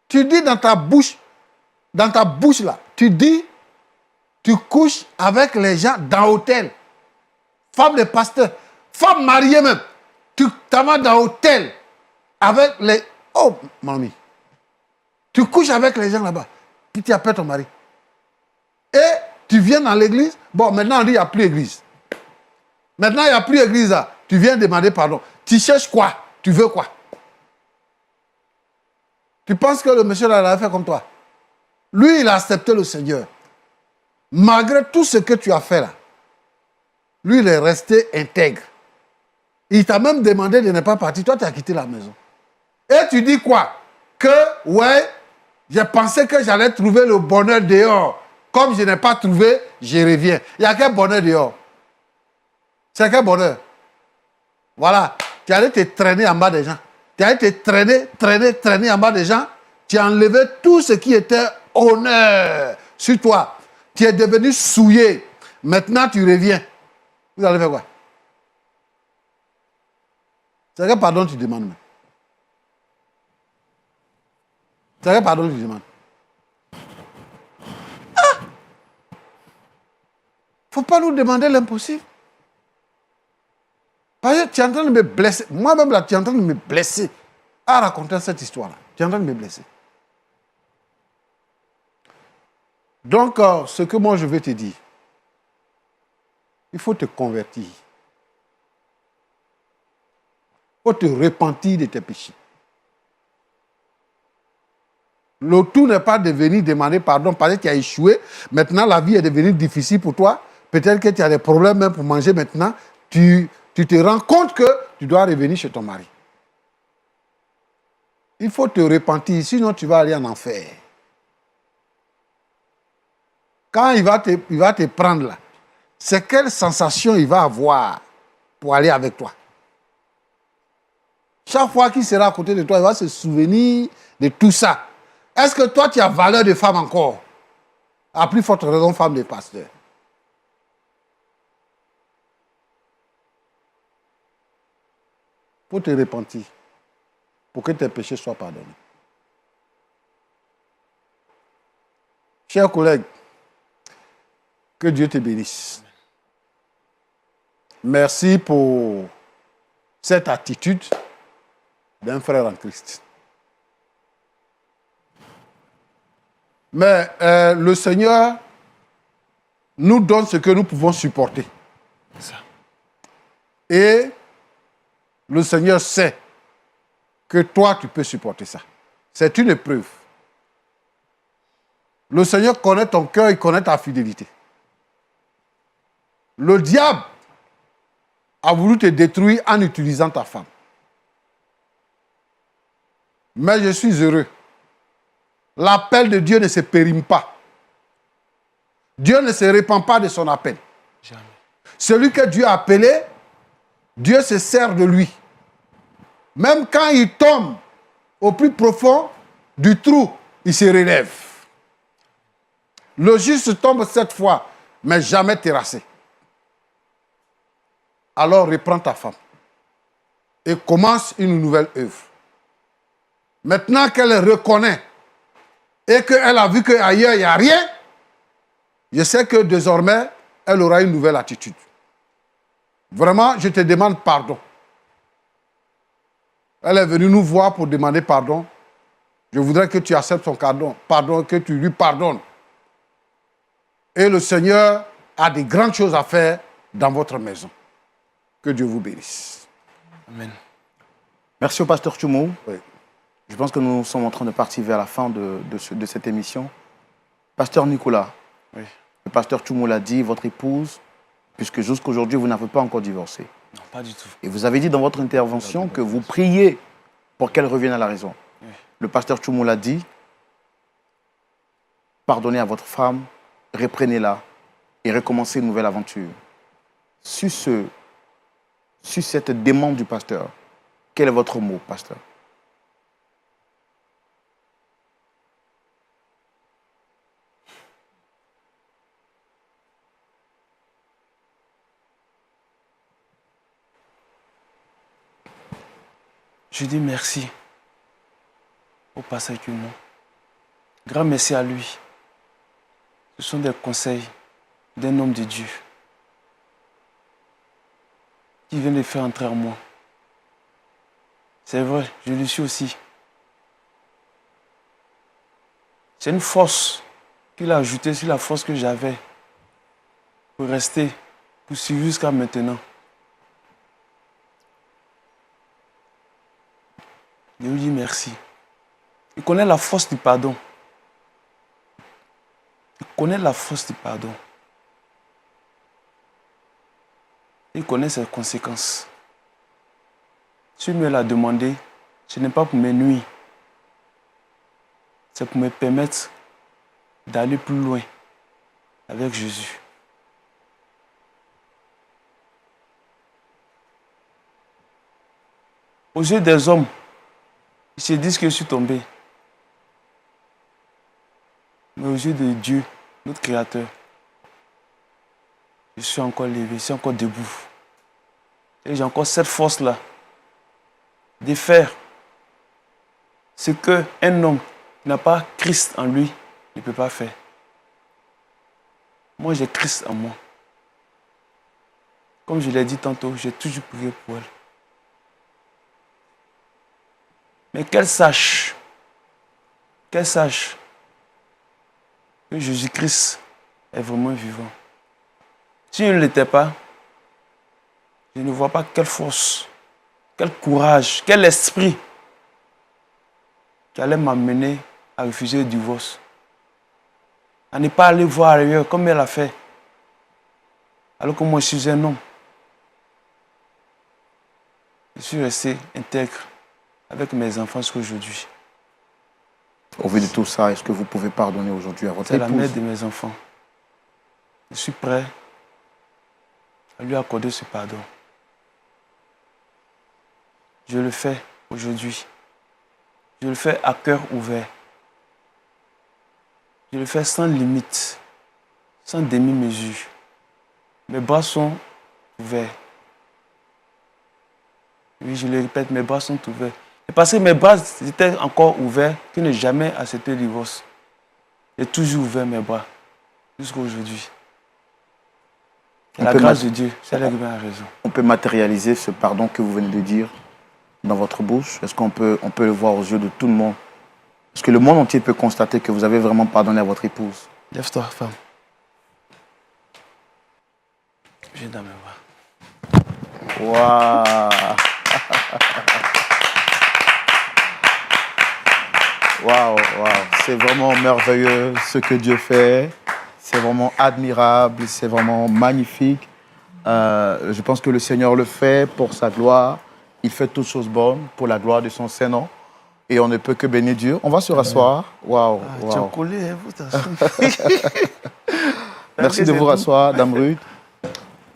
Tu dis dans ta bouche là, tu dis, tu couches avec les gens dans l'hôtel. Femme de pasteur, femme mariée même. Tu t'en vas dans l'hôtel avec les... Oh, mamie. Tu couches avec les gens là-bas. Puis tu appelles ton mari. Et tu viens dans l'église. Bon, maintenant on dit qu'il n'y a plus d'église. Maintenant il n'y a plus d'église là. Tu viens demander pardon. Tu cherches quoi? Tu veux quoi? Tu penses que le monsieur là l'a fait comme toi? Lui, il a accepté le Seigneur. Malgré tout ce que tu as fait là, lui, il est resté intègre. Il t'a même demandé de ne pas partir. Toi, tu as quitté la maison. Et tu dis quoi? Que, ouais, j'ai pensé que j'allais trouver le bonheur dehors. Comme je n'ai pas trouvé, je reviens. Il y a quel bonheur dehors? C'est quel bonheur? Voilà. Tu allais te traîner en bas des gens. Tu allais te traîner en bas des gens. Tu as enlevé tout ce qui était honneur sur toi. Tu es devenu souillé. Maintenant, tu reviens. Vous allez faire quoi? C'est quel pardon tu demandes? C'est quel pardon tu demandes? Ah! Faut pas nous demander l'impossible. Parce que tu es en train de me blesser. Moi-même, là, tu es en train de me blesser à raconter cette histoire-là. Tu es en train de me blesser. Donc, ce que moi, je vais te dire, il faut te convertir. Il faut te repentir de tes péchés. Le tout n'est pas de venir demander pardon parce que tu as échoué. Maintenant, la vie est devenue difficile pour toi. Peut-être que tu as des problèmes même pour manger maintenant. Tu te rends compte que tu dois revenir chez ton mari. Il faut te repentir, sinon tu vas aller en enfer. Quand il va te prendre là, c'est quelle sensation il va avoir pour aller avec toi? Chaque fois qu'il sera à côté de toi, il va se souvenir de tout ça. Est-ce que toi, tu as valeur de femme encore? À plus forte raison, femme de pasteur. Pour te repentir, pour que tes péchés soient pardonnés. Chers collègues, que Dieu te bénisse. Merci pour cette attitude d'un frère en Christ. Mais le Seigneur nous donne ce que nous pouvons supporter. Ça. Et le Seigneur sait que toi, tu peux supporter ça. C'est une épreuve. Le Seigneur connaît ton cœur, il connaît ta fidélité. Le diable a voulu te détruire en utilisant ta femme. Mais je suis heureux. L'appel de Dieu ne se périme pas. Dieu ne se répand pas de son appel. Jamais. Celui que Dieu a appelé, Dieu se sert de lui. Même quand il tombe au plus profond du trou, il se relève. Le juste tombe 7 fois, mais jamais terrassé. Alors reprends ta femme et commence une nouvelle œuvre. Maintenant qu'elle reconnaît et qu'elle a vu qu'ailleurs il n'y a rien, je sais que désormais, elle aura une nouvelle attitude. Vraiment, je te demande pardon. Elle est venue nous voir pour demander pardon. Je voudrais que tu acceptes son pardon, que tu lui pardonnes. Et le Seigneur a de grandes choses à faire dans votre maison. Que Dieu vous bénisse. Amen. Merci au pasteur Tchoumou. Oui. Je pense que nous sommes en train de partir vers la fin de cette émission. Pasteur Nicolas, Oui. le pasteur Tchoumou l'a dit, votre épouse, puisque jusqu'aujourd'hui, vous n'avez pas encore divorcé. Non, pas du tout. Et vous avez dit dans votre intervention que vous priez pour qu'elle revienne à la raison. Oui. Le pasteur Tchoumou l'a dit, pardonnez à votre femme, reprenez-la et recommencez une nouvelle aventure. Sur cette demande du pasteur, quel est votre mot, pasteur? Je dis merci au pasteur Tchoumou. Grand merci à lui. Ce sont des conseils d'un homme de Dieu qui vient de faire entrer en moi. C'est vrai, je le suis aussi. C'est une force qu'il a ajoutée sur la force que j'avais pour rester, pour suivre jusqu'à maintenant. Je lui dis merci. Il connaît la force du pardon. Il connaît la force du pardon. Il connaît ses conséquences. Si il me l'a demandé, ce n'est pas pour me nuire. C'est pour me permettre d'aller plus loin avec Jésus. Aux yeux des hommes, ils se disent que je suis tombé. Mais aux yeux de Dieu, notre Créateur, je suis encore levé, je suis encore debout. Et j'ai encore cette force-là de faire ce qu'un homme qui n'a pas Christ en lui ne peut pas faire. Moi, j'ai Christ en moi. Comme je l'ai dit tantôt, j'ai toujours prié pour elle. Mais qu'elle sache que Jésus-Christ est vraiment vivant. S'il ne l'était pas, je ne vois pas quelle force, quel courage, quel esprit qui allait m'amener à refuser le divorce. À ne pas aller voir ailleurs comme elle a fait. Alors que moi je suis un homme. Je suis resté intègre avec mes enfants jusqu'aujourd'hui. Au vu de tout ça, est-ce que vous pouvez pardonner aujourd'hui à votre C'est épouse? la mère de mes enfants. Je suis prêt à lui accorder ce pardon. Je le fais aujourd'hui. Je le fais à cœur ouvert. Je le fais sans limite, sans demi-mesure. Mes bras sont ouverts. Oui, je le répète, mes bras sont ouverts. Et parce que mes bras étaient encore ouverts, que je n'ai jamais accepté le divorce. J'ai toujours ouvert mes bras, jusqu'à aujourd'hui. La grâce de Dieu, c'est là que a raison. On peut matérialiser ce pardon que vous venez de dire dans votre bouche. Est-ce qu'on peut le voir aux yeux de tout le monde? Est-ce que le monde entier peut constater que vous avez vraiment pardonné à votre épouse? Lève-toi, femme. Viens dans mes bras. Waouh! Waouh, waouh. C'est vraiment merveilleux ce que Dieu fait. C'est vraiment admirable, c'est vraiment magnifique. Je pense que le Seigneur le fait pour sa gloire. Il fait toutes choses bonnes pour la gloire de son Saint-Nom. Et on ne peut que bénir Dieu. On va se rasseoir. Waouh. Tu as collé, hein, vous Merci de vous rasseoir, Dame Ruth.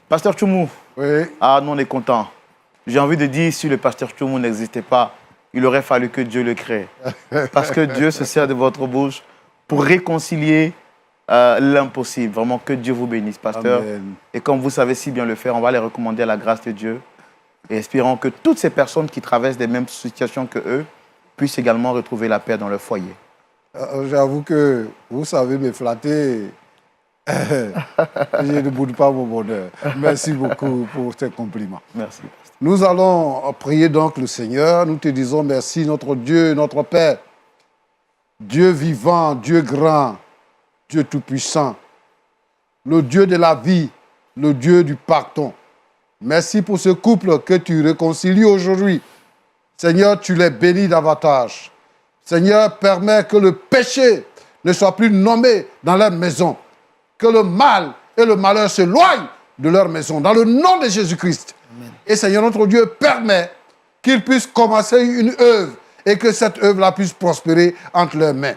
Pasteur Tchoumou. Oui. Ah, nous, on est contents. J'ai envie de dire, si le pasteur Tchoumou n'existait pas, il aurait fallu que Dieu le crée. Parce que Dieu se sert de votre bouche pour réconcilier l'impossible. Vraiment, que Dieu vous bénisse, pasteur. Amen. Et comme vous savez si bien le faire, on va les recommander à la grâce de Dieu. Et espérons que toutes ces personnes qui traversent les mêmes situations que eux puissent également retrouver la paix dans leur foyer. J'avoue que vous savez me flatter. Je ne boude pas mon bonheur. Merci beaucoup pour ces compliments. Merci. Nous allons prier donc le Seigneur. Nous te disons merci, notre Dieu, notre Père. Dieu vivant, Dieu grand, Dieu tout-puissant. Le Dieu de la vie, le Dieu du pardon. Merci pour ce couple que tu réconcilies aujourd'hui. Seigneur, tu les bénis davantage. Seigneur, permets que le péché ne soit plus nommé dans leur maison. Que le mal et le malheur s'éloignent de leur maison. Dans le nom de Jésus-Christ. Et Seigneur, notre Dieu, permet qu'ils puissent commencer une œuvre et que cette œuvre-là puisse prospérer entre leurs mains.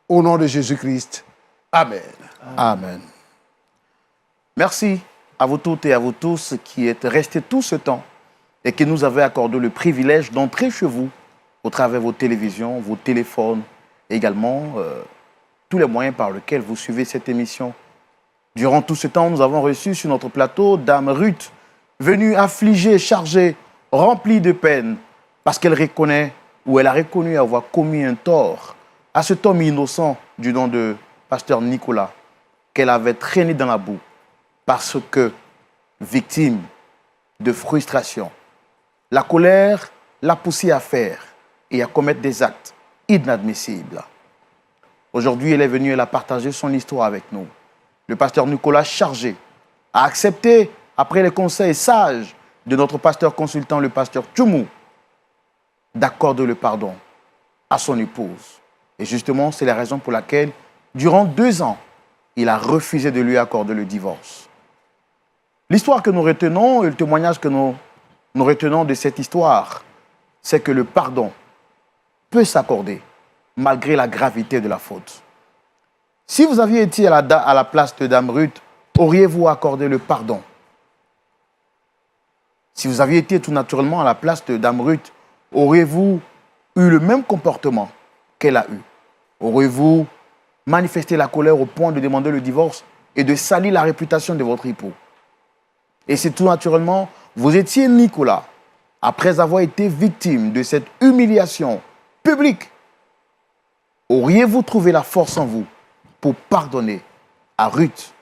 Au nom de Jésus-Christ. Amen. Amen. Merci à vous toutes et à vous tous qui êtes restés tout ce temps et qui nous avez accordé le privilège d'entrer chez vous au travers de vos télévisions, vos téléphones, et également tous les moyens par lesquels vous suivez cette émission. Durant tout ce temps, nous avons reçu sur notre plateau Dame Ruth, venue affligée, chargée, remplie de peine, parce qu'elle reconnaît ou elle a reconnu avoir commis un tort à cet homme innocent du nom de Pasteur Nicolas, qu'elle avait traîné dans la boue, parce que, victime de frustration, la colère l'a poussée à faire et à commettre des actes inadmissibles. Aujourd'hui, elle est venue, elle a partagé son histoire avec nous. Le pasteur Nicolas, chargé, a accepté, après les conseils sages de notre pasteur consultant, le pasteur Tchoumou, d'accorder le pardon à son épouse. Et justement, c'est la raison pour laquelle, durant 2 ans, il a refusé de lui accorder le divorce. L'histoire que nous retenons et le témoignage que nous retenons de cette histoire, c'est que le pardon peut s'accorder malgré la gravité de la faute. Si vous aviez été à la place de Dame Ruth, auriez-vous accordé le pardon? Si vous aviez été tout naturellement à la place de Dame Ruth, auriez-vous eu le même comportement qu'elle a eu? Auriez-vous manifesté la colère au point de demander le divorce et de salir la réputation de votre époux? Et c'est tout naturellement, vous étiez Nicolas, après avoir été victime de cette humiliation publique. Auriez-vous trouvé la force en vous pour pardonner à Ruth?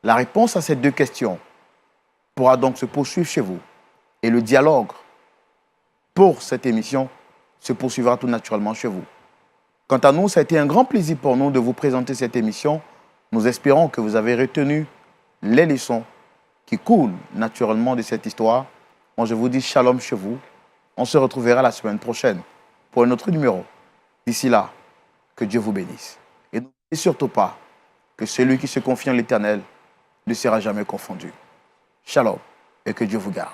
La réponse à ces 2 questions pourra donc se poursuivre chez vous. Et le dialogue pour cette émission se poursuivra tout naturellement chez vous. Quant à nous, ça a été un grand plaisir pour nous de vous présenter cette émission. Nous espérons que vous avez retenu les leçons qui coulent naturellement de cette histoire. Moi, je vous dis shalom chez vous. On se retrouvera la semaine prochaine pour un autre numéro. D'ici là, que Dieu vous bénisse. Et n'oubliez surtout pas que celui qui se confie en l'Éternel ne sera jamais confondu. Shalom et que Dieu vous garde.